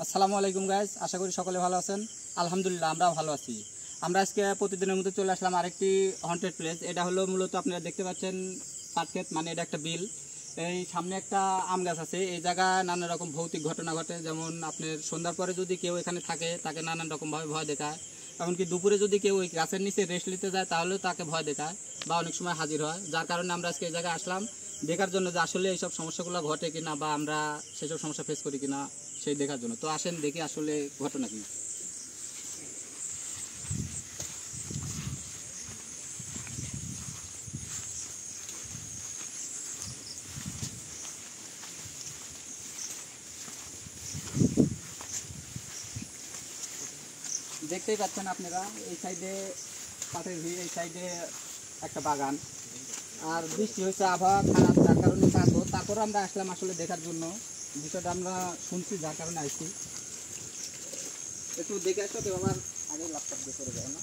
আসসালামু আলাইকুম গাইস, আশা করি সকলে ভালো আছেন। আলহামদুলিল্লাহ আমরাও ভালো আছি। আমরা আজকে প্রতিদিনের মতো চলে আসলাম আরেকটি হন্টেড প্লেস। এটা হলো মূলত আপনারা দেখতে পাচ্ছেন পাট ক্ষেত, মানে এটা একটা বিল। এই সামনে একটা আম গাছ আছে। এই জায়গায় নানা রকম ভৌতিক ঘটনা ঘটে, যেমন আপনার সন্ধ্যার পরে যদি কেউ এখানে থাকে তাকে নানান রকমভাবে ভয় দেখায়। এমনকি দুপুরে যদি কেউ ওই গাছের নিচে রেস্ট নিতে যায় তাহলেও তাকে ভয় দেখায় বা অনেক সময় হাজির হয়। যার কারণে আমরা আজকে এই জায়গায় আসলাম দেখার জন্য যে আসলে এইসব সমস্যাগুলো ঘটে কিনা বা আমরা সেসব সমস্যা ফেস করি কিনা সেই দেখার জন্য। তো আসেন দেখি আসলে ঘটনা কি। দেখতেই পাচ্ছেন আপনারা, এই সাইডে পাটের ভিড়, এই সাইডে একটা বাগান। আর বৃষ্টি হয়েছে, আবহাওয়া খারাপ, যার কারণে থাকবো। তারপর আমরা আসলাম আসলে দেখার জন্য। বিষয়টা আমরা শুনছি, যার কারণে আসছি। একটু দেখে আসো তো, আমার আগে ল্যাপটপ দিয়ে করে যায় না।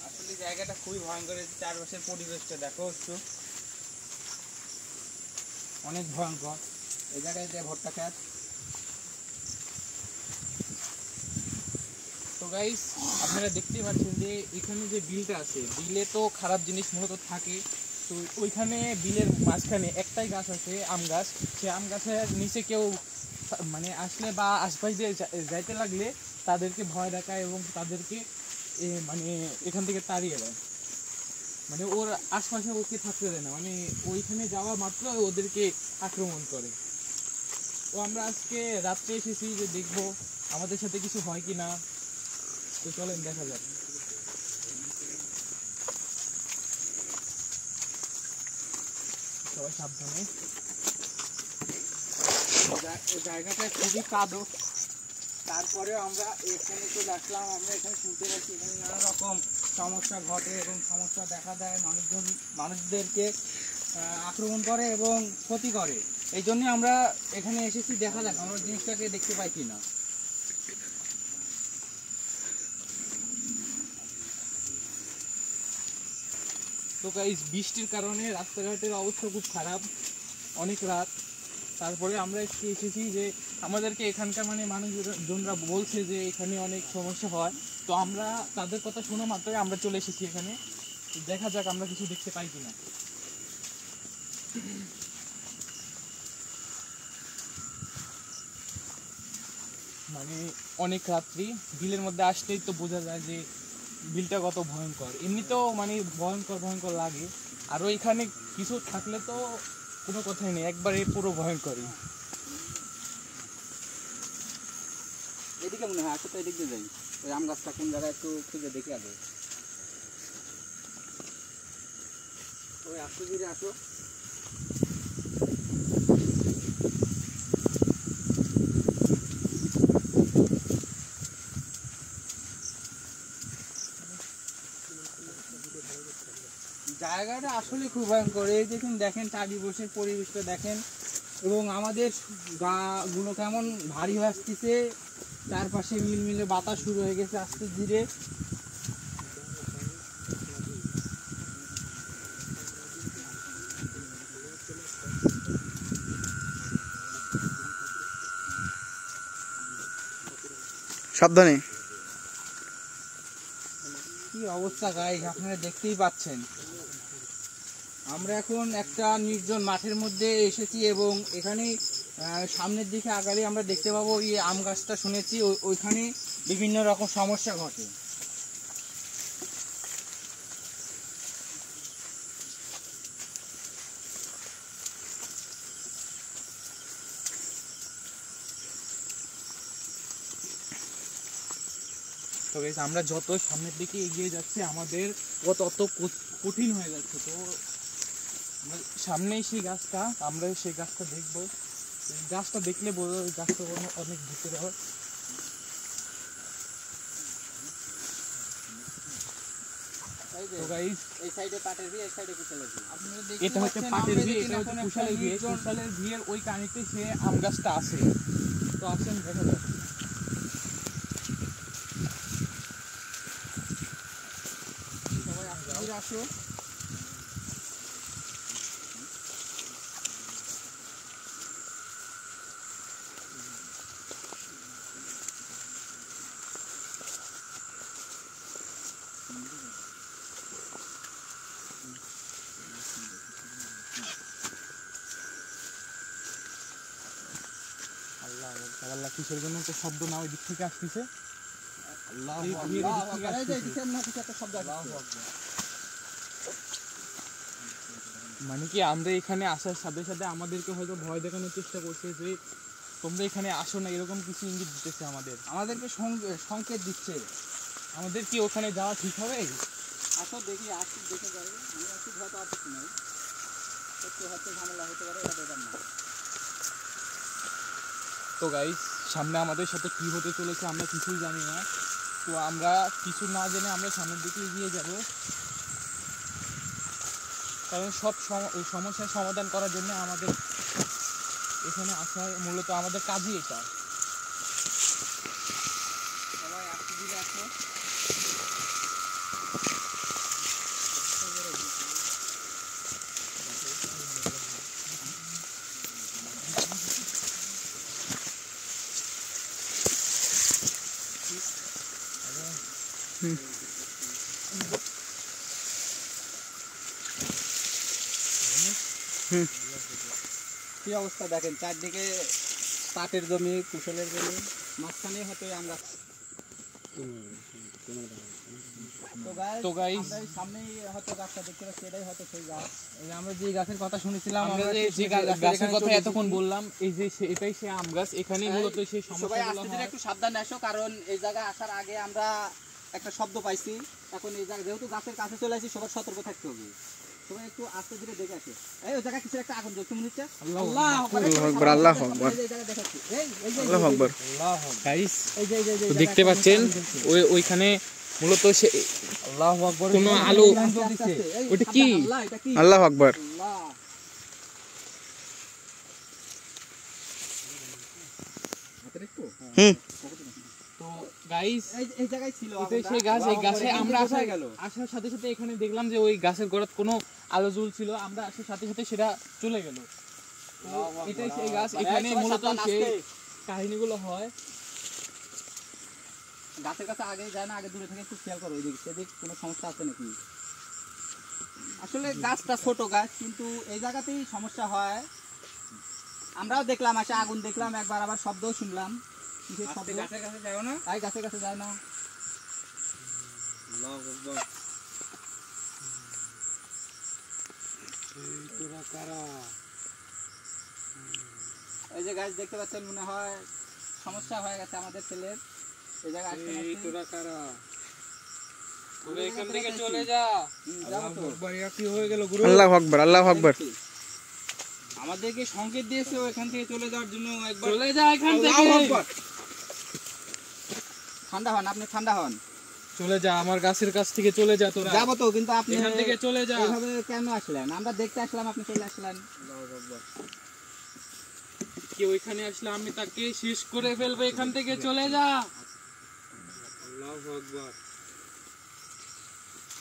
আসলে জায়গাটা খুবই ভয়ঙ্কর। চারপাশের পরিবেশটা দেখো একটু, অনেক ভয়ঙ্কর। এই জায়গায় যে ভুট্টা ক্ষেত। তো গাইস আপনারা দেখতেই পাচ্ছেন যে এখানে যে বিলটা আছে, বিলে তো খারাপ জিনিস মূলত থাকে। তো ওইখানে বিলের মাঝখানে একটাই গাছ আছে, আম গাছ। সেই আম গাছের নিচে কেউ মানে আসলে বা আশপাশ দিয়ে যাইতে লাগলে তাদেরকে ভয় দেখায় এবং তাদেরকে মানে এখান থেকে তাড়িয়ে দেয়। মানে ওর আশপাশে ওকে থাকতে দেয় না, মানে ওইখানে যাওয়া মাত্র ওদেরকে আক্রমণ করে। তো আমরা আজকে রাত্রে এসেছি যে দেখবো আমাদের সাথে কিছু হয় কি না। তো চলেন দেখা যাক। সবাই সাবধানে। জায়গাটা খুবই কাদো, তারপরেও আমরা এখানে চলে আসলাম। আমরা এখানে শুনতে পাচ্ছি এখানে নানা রকম সমস্যা ঘটে এবং সমস্যা দেখা দেয়। মানুষদেরকে আক্রমণ করে এবং ক্ষতি করে। এই জন্য আমরা এখানে এসেছি, দেখা যাক আমরা জিনিসটাকে দেখতে পাই কিনা। তো গাইস বৃষ্টির কারণে রাস্তাঘাটের অবস্থা খুব খারাপ, অনেক রাত। তারপরে আমরা একটু এসেছি যে আমাদেরকে এখানকার মানে মানুষজনরা বলছে যে এখানে অনেক সমস্যা হয়। তো আমরা তাদের কথা শোনা মাত্রই আমরা চলে এসেছি এখানে। দেখা যাক আমরা কিছু দেখতে পাই কিনা। মানে অনেক রাত্রি, বিলের মধ্যে আসলেই তো বোঝা যায় যে বিলটা কত ভয়ঙ্কর। এমনিতেও মানে ভয়ঙ্কর ভয়ঙ্কর লাগে, আরও এখানে কিছু থাকলে তো কোনো কথাই নেই, একবারে পুরো ভয়ঙ্করই। এদিকে মনে হয়, আসো তো এদিক দিয়ে যাই। ওই আম গাছটা কোন জায়গায় একটু খুঁজে দেখে আগে। ওই আসো, ধীরে আসো। জায়গাটা আসলে খুব ভয়ঙ্কর। এই দেখেন চারিপাশের পরিবেশটা দেখেন, এবং আমাদের গা গুলো কেমন ভারী হয়ে আসতেছে। চারপাশে মিলমিলে বাতাস শুরু হয়ে গেছে আস্তে ধীরে। সাবধানে। কি অবস্থা গাইস, আপনারা দেখতেই পাচ্ছেন। আমরা এখন একটা নির্জন মাঠের মধ্যে এসেছি এবং এখানে সামনের দিকে আগালে আমরা দেখতে পাবো এই আম গাছটা। শুনেছি ওইখানে বিভিন্ন রকম সমস্যা ঘটে। তো গাইস আমরা যত সামনের দিকে এগিয়ে যাচ্ছি আমাদের ও তত কঠিন হয়ে যাচ্ছে। তো সামনেই সেই গাছটা, আমরা সেই গাছটা দেখবো। গাছটা দেখলে বোঝা ওই গাছটা অনেক ভিতরে হয়। এটা হচ্ছে পাটের ভিড়, এটা হচ্ছে কুশালের ভিড়। কুশালের ভিড়ের ওই কানিতে সে আম গাছটা আছে। তো আসেন দেখা যাক। সবাই আস্তে আসো। আল্লাহ কিসের জন্য তো শব্দ না ওই দিক থেকে আসতেছে। আল্লাহু এই আকবার, ভিড়ের দিক আল্লাহু থেকে আকবার, এই যে আসতেছে। এদিকে মনে হয় কিছু একটা শব্দ আসছে। মানে কি আমরা এখানে আসার সাথে সাথে আমাদেরকে হয়তো ভয় দেখানোর চেষ্টা করছে যে তোমরা এখানে আসো না, এরকম কিছু ইঙ্গিত দিতেছে আমাদের। আমাদেরকে সংকেত দিচ্ছে। আমাদের কি ওখানে যাওয়া ঠিক হবে? আসো দেখি, আসি দেখে যাই। আমি আসি হয়তো আর কিছু নেই, একটু হয়তো ঝামেলা হতে পারে, এটা দেখার না। তো গাইস, সামনে আমাদের সাথে কি হতে চলেছে আমরা কিছুই জানি না। তো আমরা কিছু না জেনে আমরা সামনের দিকে এগিয়ে যাব, কারণ সব সমস্যার সমাধান করার জন্য আমাদের এখানে আসা মূলত আমাদের কাজই এটা। সবাই আসতে দিলে আসো। কি অবস্থা দেখেন, চারদিকে পাটের জমি, কুশলের জমি, মাঝখানে হয়তো এই আম গাছ। তো গাইস, আমরা এই সামনেই হয়তো গাছটা দেখতে পাচ্ছি, এটাই হয়তো সেই গাছ। এই যে আমরা যে গাছের কথা শুনেছিলাম, আমরা আমরা যে গাছের কথা এতক্ষণ বললাম, এই যে এটাই সেই আম গাছ। এখানে মূলত সেই সবাই সমস্যাগুলো আসতে দিলে হয়। একটু সাবধানে আসো, কারণ এই জায়গায় আসার আগে আমরা একটা শব্দ পাইছি। এখন এই জায়গা যেহেতু গাছের কাছে চলে আসি, সবার সতর্ক থাকতে হবে। সবাই একটু আস্তে ধীরে দেখে আসে। এই ওই জায়গায় কিছু একটা আগুন জ্বলছে মনে হচ্ছে। আল্লাহু আকবার, আল্লাহু আকবার। এই জায়গা দেখাচ্ছি। এই যে আল্লাহু আকবার। গাইস, এই যে তো দেখতে পাচ্ছেন ওইখানে মূলত সে আল্লাহু আকবার, কোনো আলো ওটা কি? আল্লাহ, এটা কি? আল্লাহু আকবার। আল্লাহ। হাতের একটু? হুম। তো গাইস, এই জায়গায় ছিল এটাই আগুনটা। সেই গাছ। এই গাছে আমরা কোথায় গেল? আসার সাথে সাথে এখানে দেখলাম যে ওই গাছের গোড়াত কোনো আলো জ্বলছিল, আমরা আসার সাথে সাথে সেটা চলে গেল। তো এটাই সেই গাছ। এখানে সবাই মূলত সাবধান, সেই আস্তে। কাহিনীগুলো হয়। গাছের কাছে আগে যায় না, আগে দূরে থেকে একটু খেয়াল করো, ওইদিক সেদিক কোনো সমস্যা আছে নাকি। আসলে গাছটা ছোট গাছ, কিন্তু এই জায়গাতেই সমস্যা হয়। আমরাও দেখলাম, আসে আগুন দেখলাম একবার, আবার শব্দও শুনলাম। কিসের শব্দ? গাছের কাছে যাও না। তাই গাছের কাছে যায় না। এই যে গাছ দেখতে পাচ্ছেন, মনে হয় সমস্যা হয়ে গেছে আমাদের ছেলের। এই জায়গায় আসতে না আসতে- তোরা এখান থেকে চলে যা। যাবো তো। কি হয়ে গেল গুরু? আল্লাহু আকবার। আল্লাহু আকবার। দেখছি। আমাদেরকে সংকেত দিয়েছে এখান থেকে চলে যাওয়ার জন্য। একবার চলে যা এখান থেকে। ঠান্ডা হন, আপনি ঠান্ডা হন। চলে যা, আমার গাছের কাছ থেকে চলে যা তোরা। যাবো তো, কিন্তু আপনি এখান থেকে চলে যা। এইভাবে কেন আসলেন? আমরা দেখতে আসলাম, আপনি চলে আসলেন। কেউ এখানে আসলে আমি তাকে শেষ করে ফেলবো। এখান থেকে চলে যা।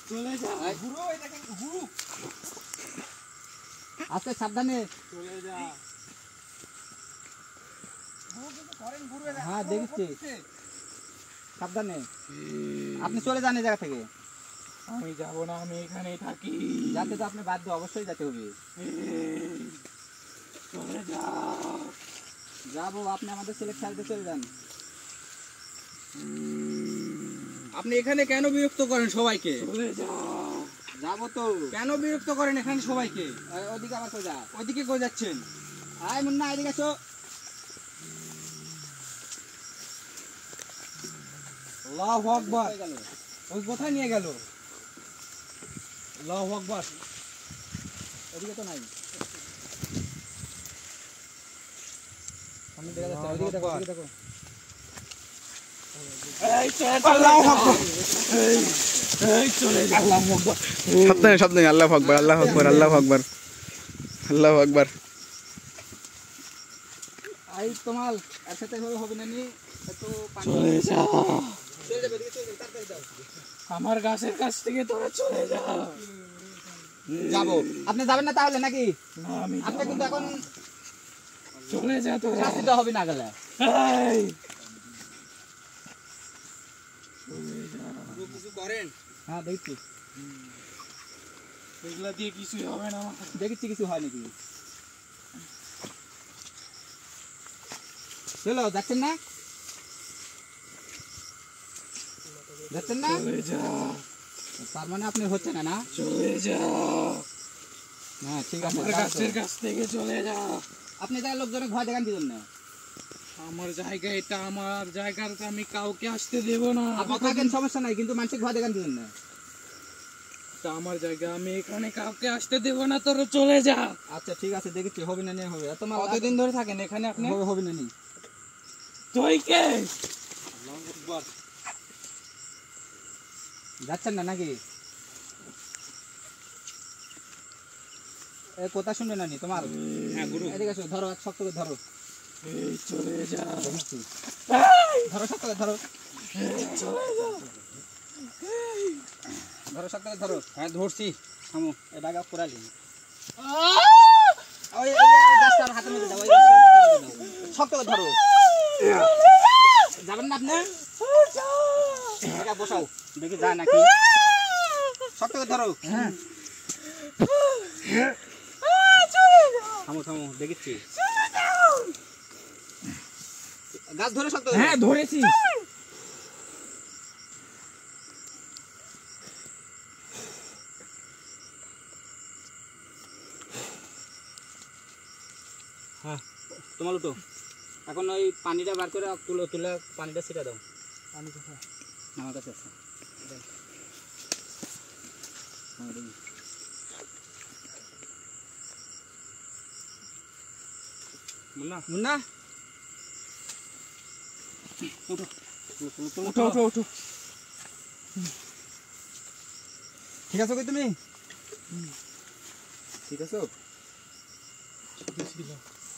চলে যা গুরু, এই দেখেন গুরু। আস্তে সাবধানে। চলে যা। হ্যাঁ দেখছি, সাবধানে। আপনি চলে যান এই জায়গা থেকে। আমি যাব না, আমি এখানেই থাকি। যাতে তো আপনি বাধ্য, অবশ্যই যেতে হবে। চলে যা। যাবো, আপনি আমাদের ছেলে খেলতে চলে যান। আপনি এখানে কেন বিরক্ত করেন সবাইকে? চলে যা। যাবো তো। কেন বিরক্ত করেন এখানে সবাইকে? ওদিকে আবার কোথায়? ওইদিকে কই যাচ্ছেন? আয় মুন্না, এদিকে আসো। আল্লাহু আকবার। হয়ে গেল। ওই কোথায় নিয়ে গেল? আল্লাহু আকবার। ওদিকে তো নাই। সামনে দেখা যাচ্ছে, ওদিকে দেখো, ওদিকে দেখো। আল্লাহু আকবার। এই চলে যা। আল্লাহু আকবার। সাবধানে সাবধানে। আল্লাহু আকবার। আল্লাহু আকবার। আল্লাহু আকবার। আল্লাহু আকবার। আই তোমাল একসাথে এভাবে হবে না, নি একটু পানি। চলে যা। চলে যাবে, এদিকে চলে যাবে, তাড়াতাড়ি যাও। আমার গাছের কাছ থেকে তোরা চলে যা। যাবো। আপনি যাবেন না তাহলে নাকি? না, আমি আপনি কিন্তু এখন চলে যা তোরা। শাস্তি দেওয়া হবে না গেলে। এই কিছু করেন? হ্যাঁ দেখছি, এগুলা দিয়ে কিছুই হবে না। দেখেছি কিছু হয় নাকি। চলো যাচ্ছেন না যাচ্ছেন না তার মানে আপনি হচ্ছে না না চলে যা হ্যাঁ ঠিক আছে আমার গাছের কাছ থেকে চলে যা আপনি তাহলে লোকজনের ভয় দেখান দিবেন না আমার জায়গা এটা আমার জায়গার আমি কাউকে আসতে দেব না আপনি থাকেন সমস্যা নাই কিন্তু মানসিক ভয় দেখান দিবেন না এটা আমার জায়গা আমি এখানে কাউকে আসতে দেব না তোর চলে যা আচ্ছা ঠিক আছে দেখেছি হবে না নিয়ে হবে তোমার কতদিন ধরে থাকেন এখানে আপনি হবে হবে না নি তুই কে যাচ্ছেন না নাকি এ কথা শুনবে না নি তোমার হ্যাঁ গুরু এদিকে আসো ধরো এক শক্ত করে ধরো এই চলে যা দেখেছি ধরো শক্ত করে ধরো ধরো শক্ত করে ধরো হ্যাঁ ধরছি থামো এই ব্যাগ আপ করালি ওই গাছটা হাতের মধ্যে দাও ওই গাছটার হাতের মধ্যে দাও শক্ত করে ধরো যাবেন না আপনি এটা বসাও দেখি যায় নাকি শক্ত করে ধরো হ্যাঁ থামো থামো দেখেছি গাছ ধরে শক্ত করে হ্যাঁ ধরেছি হ্যাঁ তোমার উঠো এখন ওই পানিটা বার করে তুলে তুলে পানিটা ছিটা দাও পানি কোথায় আমার কাছে আছে মুন্না মুন্না উঠো উঠো উঠো উঠো ঠিক আছো কি তুমি ঠিক আছো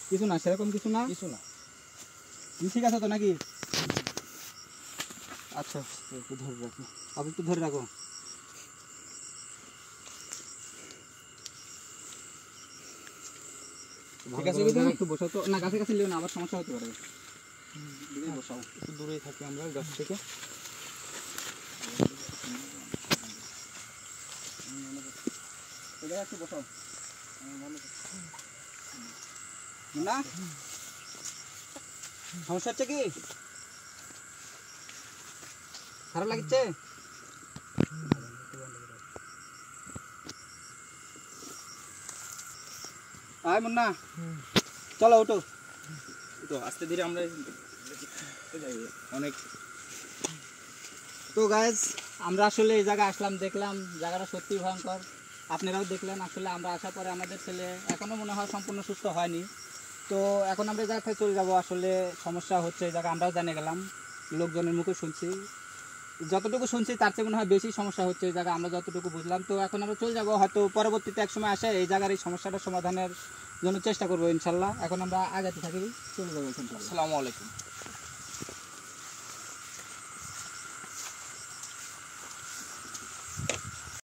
কিছু না সেরকম কিছু না কিছু না তুমি ঠিক আছো তো নাকি আচ্ছা একটু ধরে রাখো আপনি একটু ধরে রাখো ঠিক আছে কি তুমি? একটু বসাও তো না গাছের কাছে লিও না আবার সমস্যা হতে পারে দিকে বসাও একটু দূরেই থাকি আমরা গাছ থেকে এদিকে একটু বসাও না সমস্যা হচ্ছে কি খারাপ লাগছে আয় মুন্না চলো উঠো তো আস্তে ধীরে আমরা অনেক তো গাইজ আমরা আসলে এই জায়গায় আসলাম দেখলাম জায়গাটা সত্যি ভয়ঙ্কর আপনারাও দেখলেন আসলে আমরা আসার পরে আমাদের ছেলে এখনও মনে হয় সম্পূর্ণ সুস্থ হয়নি তো এখন আমরা এই জায়গা থেকে চলে যাবো আসলে সমস্যা হচ্ছে এই জায়গা আমরাও জানিয়ে গেলাম লোকজনের মুখে শুনছি যতটুকু শুনছি তার চেয়ে মনে হয় বেশি সমস্যা হচ্ছে এই জায়গা আমরা যতটুকু বুঝলাম তো এখন আমরা চলে যাবো হয়তো পরবর্তীতে এক সময় আসে এই জায়গার এই সমস্যাটা সমাধানের জন্য চেষ্টা করবো ইনশাল্লাহ এখন আমরা আগাতে থাকি চলে যাবো ইনশাল্লাহ আসসালামু আলাইকুম